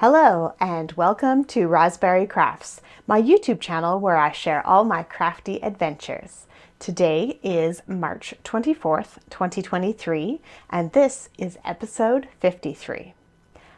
Hello and welcome to Rosberry Crafts, my YouTube channel where I share all my crafty adventures. Today is March 24th, 2023, and this is episode 53.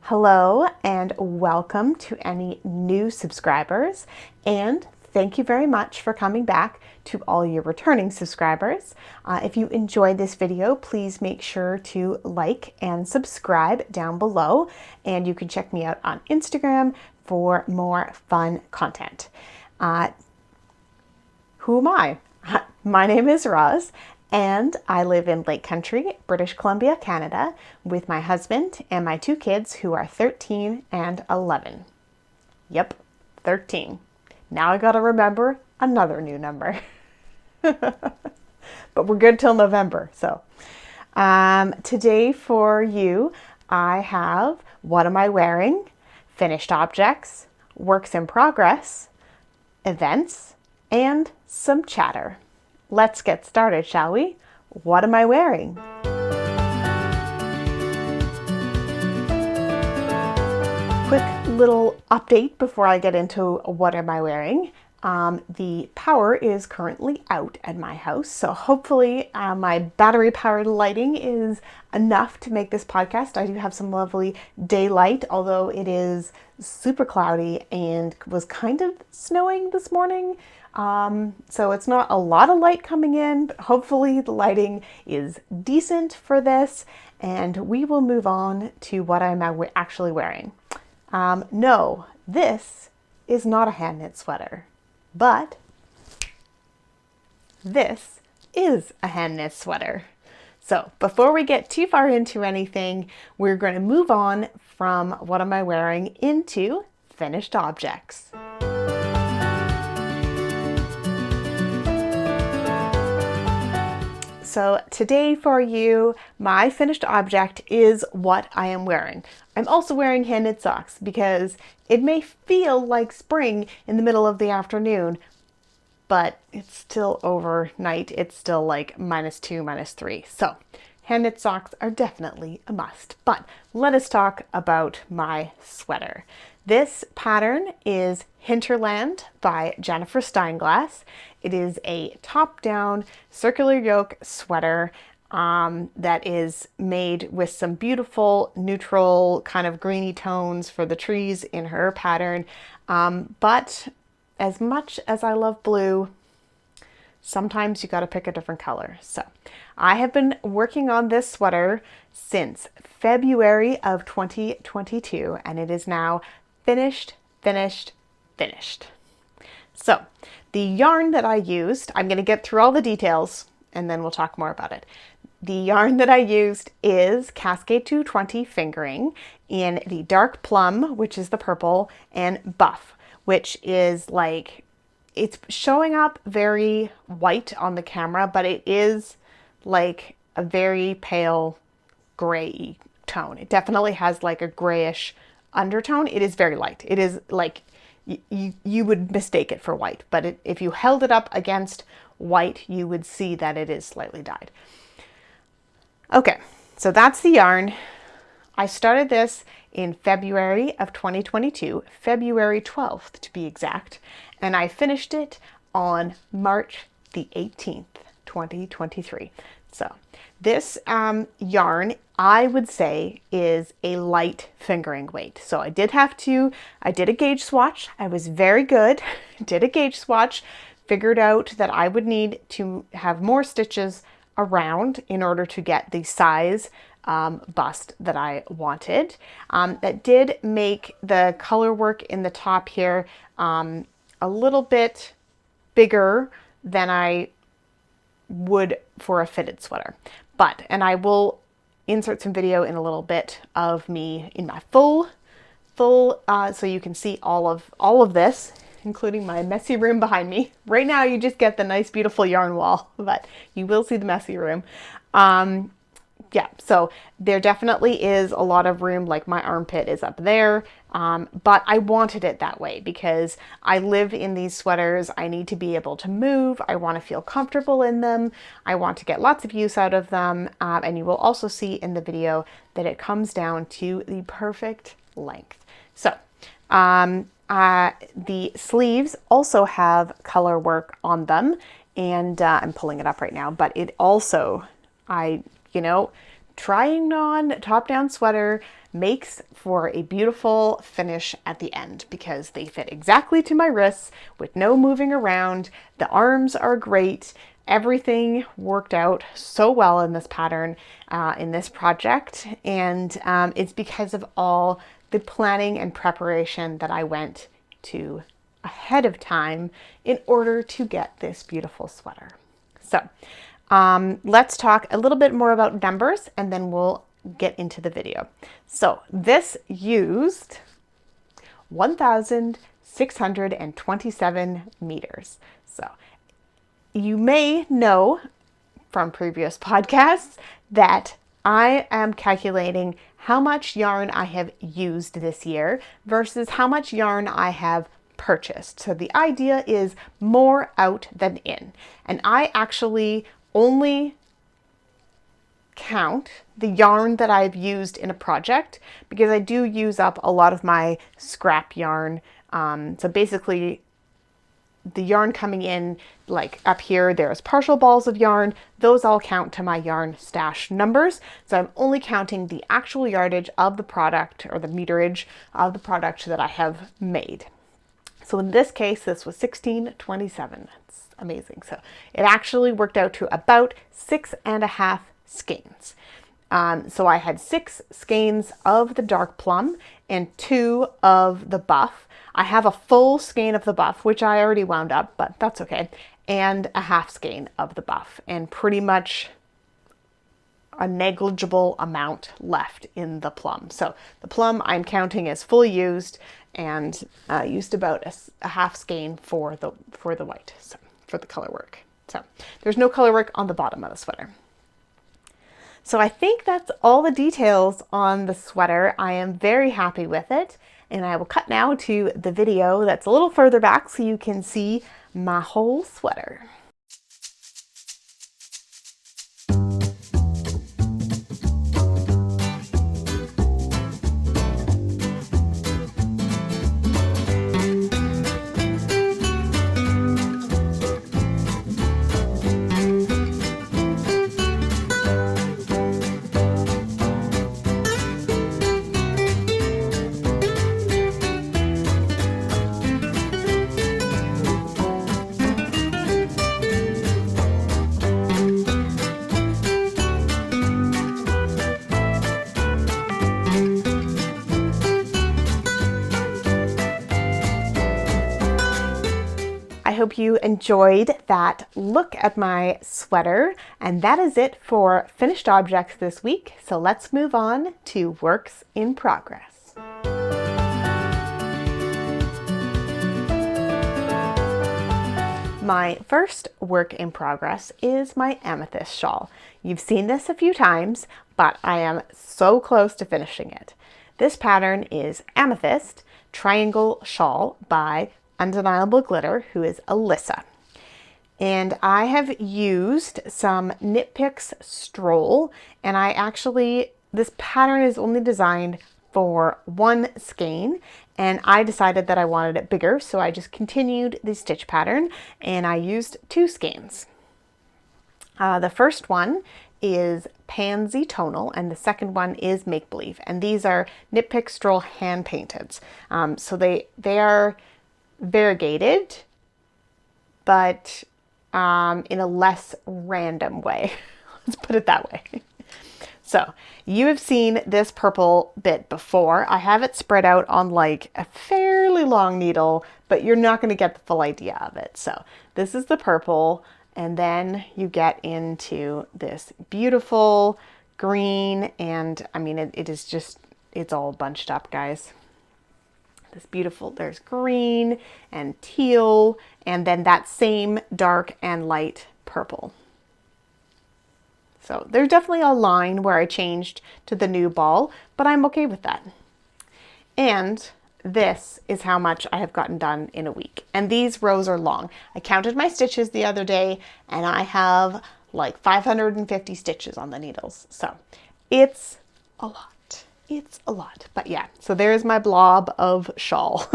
Hello and welcome to any new subscribers, and thank you very much for coming back to all your returning subscribers. If you enjoyed this video, please make sure to like and subscribe down below, and you can check me out on Instagram for more fun content. Who am I? My name is Roz, and I live in Lake Country, British Columbia, Canada, with my husband and my two kids who are 13 and 11. Yep, 13. Now I gotta remember another new number. But we're good till November. So today for you, I have what am I wearing, finished objects, works in progress, events, and some chatter. Let's get started, shall we? What am I wearing? Quick little update before I get into what am I wearing. The power is currently out at my house, so hopefully my battery powered lighting is enough to make this podcast. I do have some lovely daylight, although it is super cloudy and was kind of snowing this morning. So it's not a lot of light coming in, but hopefully the lighting is decent for this, and we will move on to what I'm actually wearing. No, this is not a hand knit sweater, but this is a hand knit sweater. So before we get too far into anything, we're going to move on from what am I wearing into finished objects. So today for you, my finished object is what I am wearing. I'm also wearing hand knit socks because it may feel like spring in the middle of the afternoon, but it's still overnight. It's still like -2, -3. So hand knit socks are definitely a must. But let us talk about my sweater. This pattern is Hinterland by Jennifer Steinglass. It is a top-down circular yoke sweater that is made with some beautiful neutral kind of greeny tones for the trees in her pattern. But as much as I love blue, sometimes you got to pick a different color. So I have been working on this sweater since February of 2022, and it is now finished. So the yarn that I used, I'm going to get through all the details and then we'll talk more about it. The yarn that I used is Cascade 220 fingering in the dark plum, which is the purple, and buff, which is like, it's showing up very white on the camera, but it is like a very pale gray tone. It definitely has like a grayish undertone. It is very light. It is like you would mistake it for white, but if you held it up against white, you would see that it is slightly dyed. Okay, so that's the yarn. I started this in February of 2022, February 12th to be exact, and I finished it on March the 18th, 2023. So this yarn, I would say, is a light fingering weight. So I did a gauge swatch. I was very good, did a gauge swatch, figured out that I would need to have more stitches around in order to get the size bust that I wanted. That did make the color work in the top here a little bit bigger than I would for a fitted sweater. And I will insert some video in a little bit of me in my full so you can see all of this, including my messy room behind me. Right now you just get the nice beautiful yarn wall, but you will see the messy room. Yeah, so there definitely is a lot of room, like my armpit is up there, but I wanted it that way because I live in these sweaters. I need to be able to move. I want to feel comfortable in them. I want to get lots of use out of them. And you will also see in the video that it comes down to the perfect length. So the sleeves also have color work on them, and I'm pulling it up right now, but it also, trying on top-down sweater makes for a beautiful finish at the end because they fit exactly to my wrists with no moving around. The arms are great. Everything worked out so well in this pattern, in this project, and it's because of all the planning and preparation that I went to ahead of time in order to get this beautiful sweater. So let's talk a little bit more about numbers and then we'll get into the video. So this used 1,627 meters. So you may know from previous podcasts that I am calculating how much yarn I have used this year versus how much yarn I have purchased. So the idea is more out than in. And I actually only count the yarn that I've used in a project because I do use up a lot of my scrap yarn. So basically the yarn coming in, like up here, there's partial balls of yarn. Those all count to my yarn stash numbers. So I'm only counting the actual yardage of the product or the meterage of the product that I have made. So in this case, this was 1627. That's amazing. So it actually worked out to about 6.5 skeins. So I had 6 skeins of the dark plum and 2 of the buff. I have a full skein of the buff, which I already wound up, but that's okay, and a half skein of the buff, and pretty much a negligible amount left in the plum. So the plum I'm counting as fully used, and used about a half skein for the white, so for the color work. So there's no color work on the bottom of the sweater. So I think that's all the details on the sweater. I am very happy with it. And I will cut now to the video that's a little further back so you can see my whole sweater. I hope you enjoyed that look at my sweater, and that is it for finished objects this week. So let's move on to works in progress. My first work in progress is my amethyst shawl. You've seen this a few times, but I am so close to finishing it. This pattern is Amethyst Triangle Shawl by Undeniable Glitter, who is Alyssa. And I have used some Knit Picks Stroll, and this pattern is only designed for 1 skein, and I decided that I wanted it bigger, so I just continued the stitch pattern, and I used 2 skeins. The first one is Pansy Tonal, and the second one is Make Believe, and these are Knit Pick Stroll hand painted. So they are variegated, but in a less random way. Let's put it that way. So you have seen this purple bit before. I have it spread out on like a fairly long needle, but you're not going to get the full idea of it. So this is the purple, and then you get into this beautiful green, and I mean, it is just, it's all bunched up, guys. This beautiful, there's green and teal, and then that same dark and light purple. So there's definitely a line where I changed to the new ball, but I'm okay with that. And this is how much I have gotten done in a week. And these rows are long. I counted my stitches the other day and I have like 550 stitches on the needles. So it's a lot. It's a lot. But yeah, so there's my blob of shawl.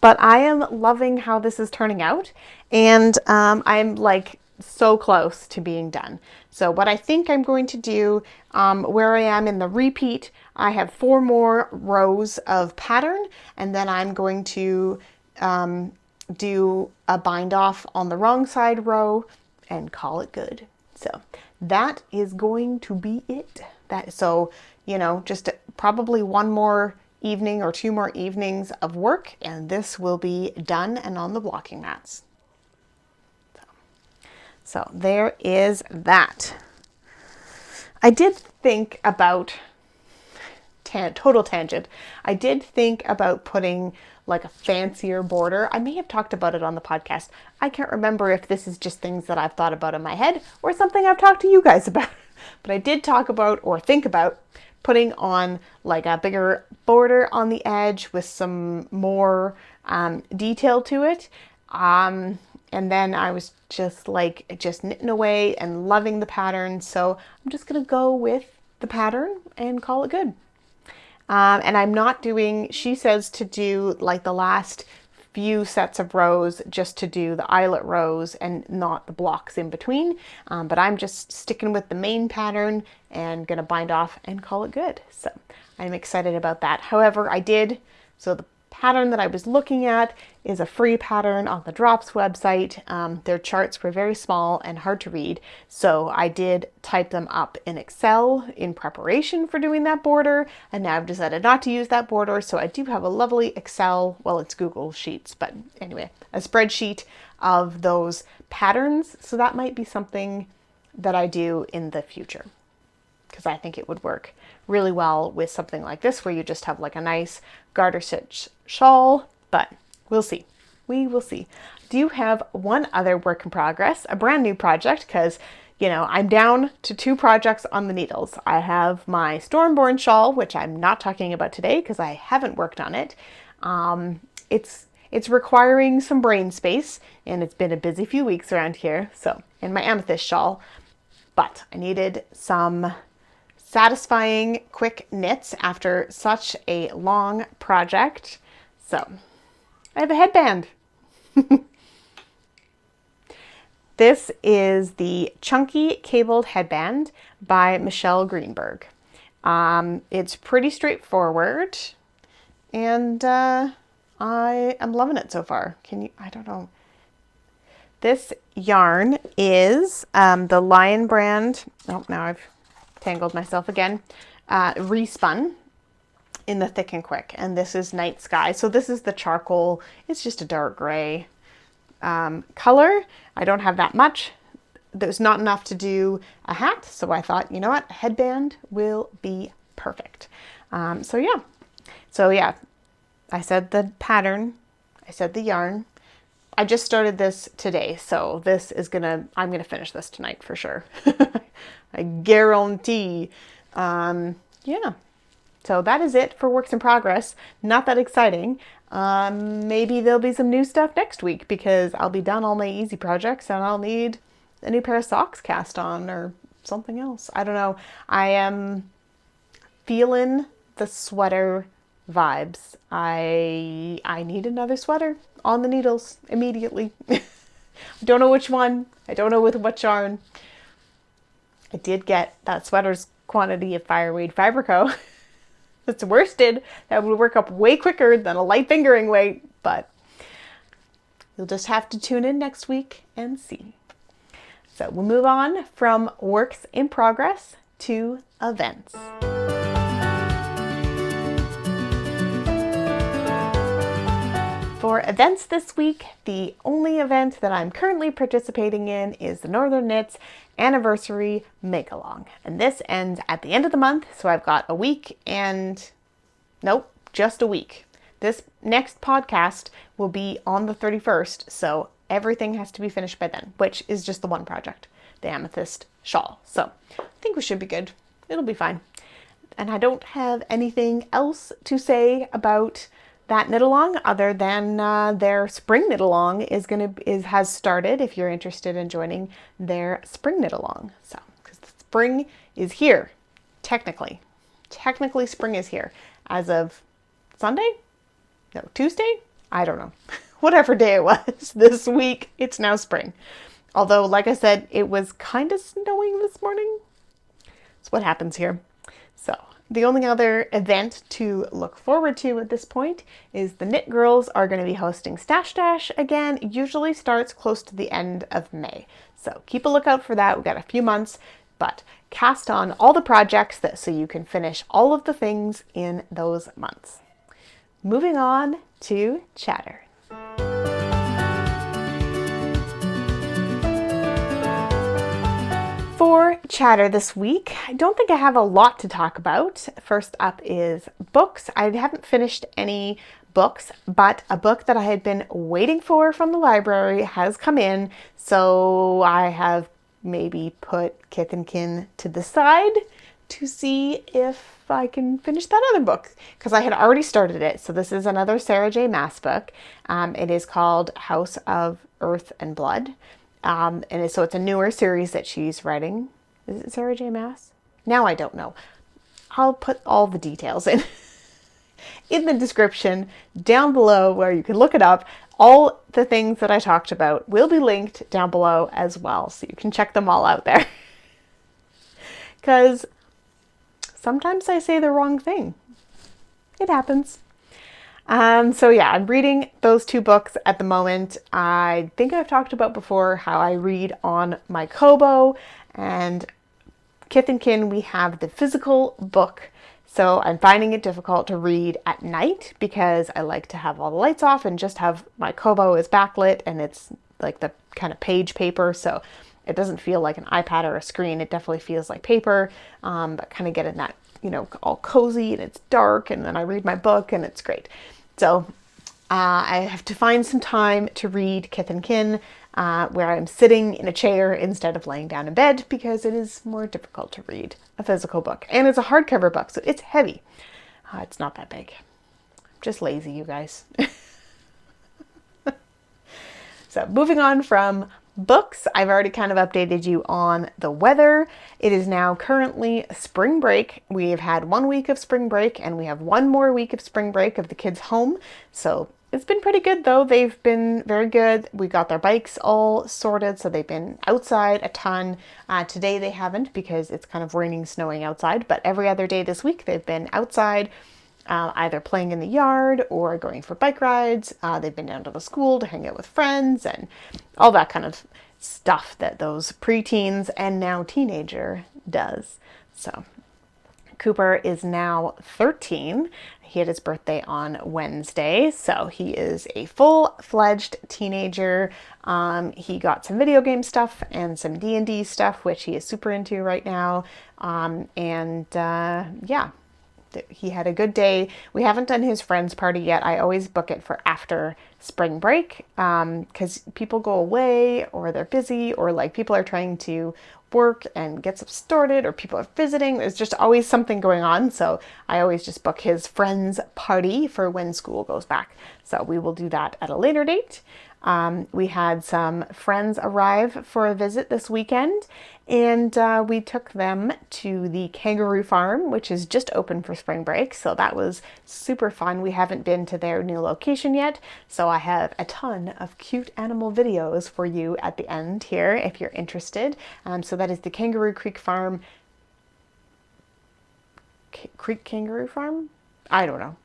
But I am loving how this is turning out. And I'm like so close to being done. So what I think I'm going to do, where I am in the repeat, I have 4 more rows of pattern, and then I'm going to do a bind off on the wrong side row and call it good. So that is going to be it. So, just probably one more evening or 2 more evenings of work, and this will be done and on the blocking mats. So there is that. I did think about, total tangent, I did think about putting like a fancier border. I may have talked about it on the podcast. I can't remember if this is just things that I've thought about in my head or something I've talked to you guys about. But I did talk about or think about putting on like a bigger border on the edge with some more detail to it. And then I was just knitting away and loving the pattern. So I'm just going to go with the pattern and call it good. And I'm not doing, she says to do like the last few sets of rows, just to do the eyelet rows and not the blocks in between. But I'm just sticking with the main pattern and going to bind off and call it good. So I'm excited about that. However, so the pattern that I was looking at is a free pattern on the Drops website. Their charts were very small and hard to read, so I did type them up in Excel in preparation for doing that border, and now I've decided not to use that border, so I do have a lovely Excel, well, it's Google Sheets, but anyway, a spreadsheet of those patterns, so that might be something that I do in the future, because I think it would work really well with something like this where you just have like a nice garter stitch shawl, but we'll see. We will see. I do have one other work in progress, a brand new project, because I'm down to 2 projects on the needles. I have my Stormborn shawl, which I'm not talking about today because I haven't worked on it. It's requiring some brain space, and it's been a busy few weeks around here. So, and my amethyst shawl, but I needed some satisfying quick knits after such a long project. So I have a headband. This is the Chunky Cabled Headband by Michelle Greenberg. It's pretty straightforward, and I am loving it so far. I don't know. This yarn is the Lion brand. Oh, now I've tangled myself again. Respun in the Thick and Quick, and this is Night Sky. So this is the charcoal. It's just a dark gray color. I don't have that much. There's not enough to do a hat, so I thought, you know what, a headband will be perfect. So yeah, I said the pattern, I said the yarn. I just started this today, so I'm gonna finish this tonight for sure. I guarantee. Yeah. So that is it for works in progress. Not that exciting. Maybe there'll be some new stuff next week because I'll be done all my easy projects and I'll need a new pair of socks cast on or something else. I don't know. I am feeling the sweater vibes. I need another sweater on the needles immediately. I don't know which one. I don't know with what yarn. I did get that sweater's quantity of Fireweed Fiberco. It's worsted. That would work up way quicker than a light fingering weight, but you'll just have to tune in next week and see. So we'll move on from works in progress to events. For events this week, the only event that I'm currently participating in is the Northern Knits Anniversary Make-Along. And this ends at the end of the month, so I've got a week and... Nope, just a week. This next podcast will be on the 31st, so everything has to be finished by then, which is just the one project. the amethyst shawl. So I think we should be good. It'll be fine. And I don't have anything else to say about that knit along other than their spring knit along has started. If you're interested in joining their spring knit along, so because the spring is here, technically spring is here as of Sunday, no, Tuesday, I don't know, whatever day it was this week. It's now spring. Although, like I said, it was kind of snowing this morning. That's what happens here. So the only other event to look forward to at this point is the Knit Girls are going to be hosting Stash Dash again. It usually starts close to the end of May. So keep a lookout for that. We've got a few months, but cast on all the projects so you can finish all of the things in those months. Moving on to chatter. For chatter this week, I don't think I have a lot to talk about. First up is books. I haven't finished any books, but a book that I had been waiting for from the library has come in, so I have maybe put Kith and Kin to the side to see if I can finish that other book, because I had already started it. So this is another Sarah J. Maas book. It is called House of Earth and Blood. So it's a newer series that she's writing. Is it Sarah J. Maas? Now I don't know. I'll put all the details in the description down below where you can look it up. All the things that I talked about will be linked down below as well, so you can check them all out there. Because sometimes I say the wrong thing. It happens. So yeah, I'm reading those two books at the moment. I think I've talked about before how I read on my Kobo, and Kith and Kin, we have the physical book. So I'm finding it difficult to read at night because I like to have all the lights off and just have my Kobo is backlit, and it's like the kind of page paper. So it doesn't feel like an iPad or a screen. It definitely feels like paper, but kind of get in that, all cozy, and it's dark, and then I read my book and it's great. So I have to find some time to read Kith and Kin where I'm sitting in a chair instead of laying down in bed, because it is more difficult to read a physical book. And it's a hardcover book, so it's heavy. It's not that big. I'm just lazy, you guys. So moving on from books, I've already kind of updated you on the weather. It is now currently spring break. We've had 1 week of spring break, and we have 1 more week of spring break of the kids home. So it's been pretty good though. They've been very good. We got their bikes all sorted, so they've been outside a ton. Today they haven't because it's kind of raining, snowing outside, but every other day this week they've been outside. Either playing in the yard or going for bike rides. They've been down to the school to hang out with friends and all that kind of stuff that those preteens and now teenager does. So Cooper is now 13. He had his birthday on Wednesday, so he is a full-fledged teenager. He got some video game stuff and some D&D stuff, which he is super into right now. Yeah. He had a good day. We haven't done his friends party yet. I always book it for after spring break because people go away, or they're busy, or like people are trying to work and get stuff started, or people are visiting. There's just always something going on. So I always just book his friends party for when school goes back. So we will do that at a later date. We had some friends arrive for a visit this weekend, and we took them to the kangaroo farm, which is just open for spring break. So that was super fun. We haven't been to their new location yet, so I have a ton of cute animal videos for you at the end here if you're interested. So that is the Kangaroo Creek Farm. Creek Kangaroo Farm? I don't know.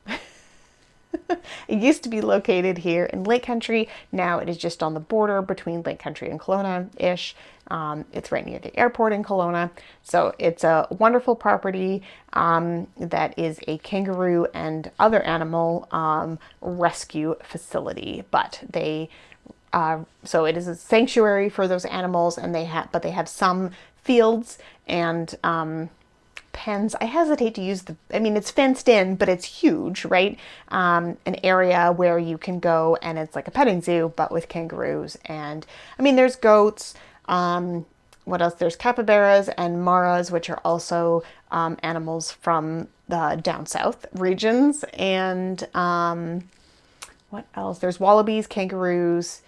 It used to be located here in Lake Country. Now it is just on the border between Lake Country and Kelowna-ish. It's right near the airport in Kelowna. So it's a wonderful property that is a kangaroo and other animal rescue facility. But so it is a sanctuary for those animals, and they have some fields and pens. I hesitate to use it's fenced in, but it's huge, right? An area where you can go, and it's like a petting zoo, but with kangaroos. And there's goats, what else? There's capybaras and maras, which are also animals from the down south regions. And what else? There's wallabies, kangaroos,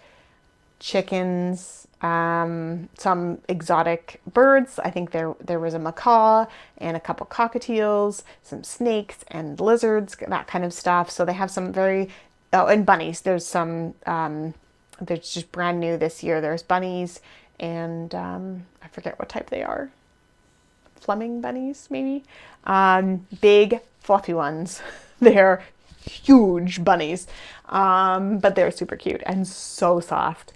chickens, some exotic birds. I think there was a macaw and a couple cockatiels, some snakes and lizards, that kind of stuff. So they have some very, oh, and bunnies. There's some, there's just brand new this year. There's bunnies and I forget what type they are. Fleming bunnies, maybe. Big, fluffy ones. They're huge bunnies, but they're super cute and so soft.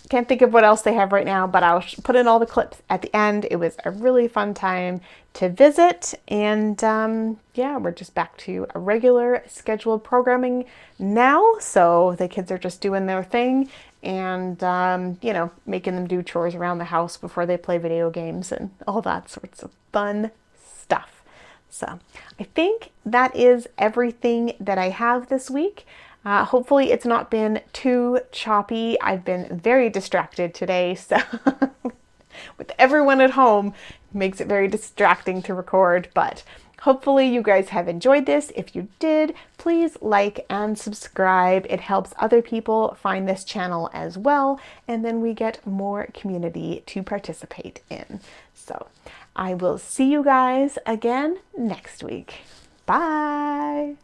Can't think of what else they have right now, but I'll put in all the clips at the end. It was a really fun time to visit, and yeah, we're just back to a regular scheduled programming now. So the kids are just doing their thing and, you know, making them do chores around the house before they play video games and all that sorts of fun stuff. So I think that is everything that I have this week. Hopefully it's not been too choppy. I've been very distracted today, so with everyone at home, it makes it very distracting to record, but hopefully you guys have enjoyed this. If you did, please like and subscribe. It helps other people find this channel as well, and then we get more community to participate in. So I will see you guys again next week. Bye!